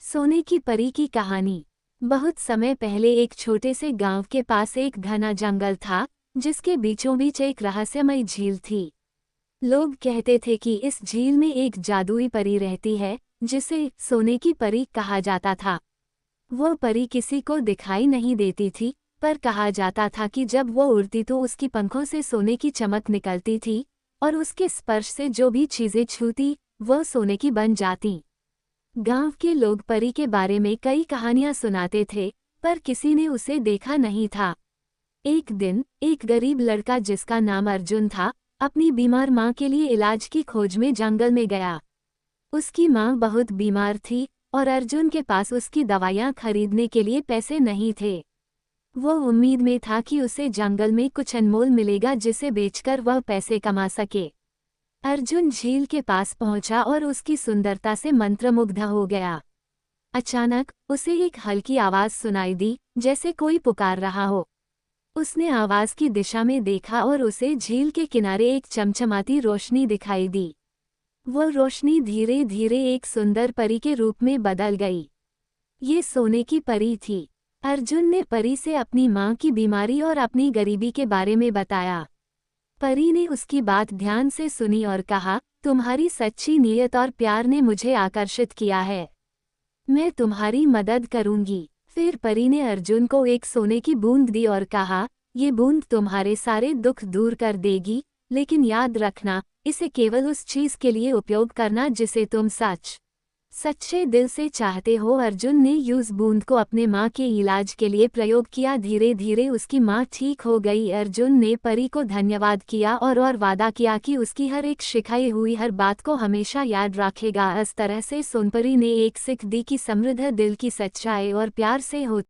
सोने की परी की कहानी। बहुत समय पहले एक छोटे से गांव के पास एक घना जंगल था, जिसके बीचों बीच एक रहस्यमय झील थी। लोग कहते थे कि इस झील में एक जादुई परी रहती है, जिसे सोने की परी कहा जाता था। वो परी किसी को दिखाई नहीं देती थी, पर कहा जाता था कि जब वो उड़ती तो उसकी पंखों से सोने की चमक निकलती थी, और उसके स्पर्श से जो भी चीजें छूती वो सोने की बन जाती। गांव के लोग परी के बारे में कई कहानियां सुनाते थे, पर किसी ने उसे देखा नहीं था। एक दिन एक गरीब लड़का जिसका नाम अर्जुन था, अपनी बीमार मां के लिए इलाज की खोज में जंगल में गया। उसकी मां बहुत बीमार थी और अर्जुन के पास उसकी दवाइयां खरीदने के लिए पैसे नहीं थे। वो उम्मीद में था कि उसे जंगल में कुछ अनमोल मिलेगा जिसे बेचकर वह पैसे कमा सके। अर्जुन झील के पास पहुंचा और उसकी सुंदरता से मंत्रमुग्ध हो गया। अचानक उसे एक हल्की आवाज सुनाई दी, जैसे कोई पुकार रहा हो। उसने आवाज की दिशा में देखा और उसे झील के किनारे एक चमचमाती रोशनी दिखाई दी। वो रोशनी धीरे धीरे एक सुंदर परी के रूप में बदल गई। ये सोने की परी थी। अर्जुन ने परी से अपनी मां की बीमारी और अपनी गरीबी के बारे में बताया। परी ने उसकी बात ध्यान से सुनी और कहा, तुम्हारी सच्ची नीयत और प्यार ने मुझे आकर्षित किया है। मैं तुम्हारी मदद करूंगी। फिर परी ने अर्जुन को एक सोने की बूंद दी और कहा, ये बूंद तुम्हारे सारे दुख दूर कर देगी, लेकिन याद रखना, इसे केवल उस चीज के लिए उपयोग करना जिसे तुम सच्चे दिल से चाहते हो। अर्जुन ने उस बूंद को अपने मां के इलाज के लिए प्रयोग किया। धीरे धीरे उसकी मां ठीक हो गई। अर्जुन ने परी को धन्यवाद किया और वादा किया कि उसकी हर एक सिखाई हुई हर बात को हमेशा याद रखेगा। इस तरह से सोनपरी ने एक सीख दी कि समृद्ध दिल की सच्चाई और प्यार से होती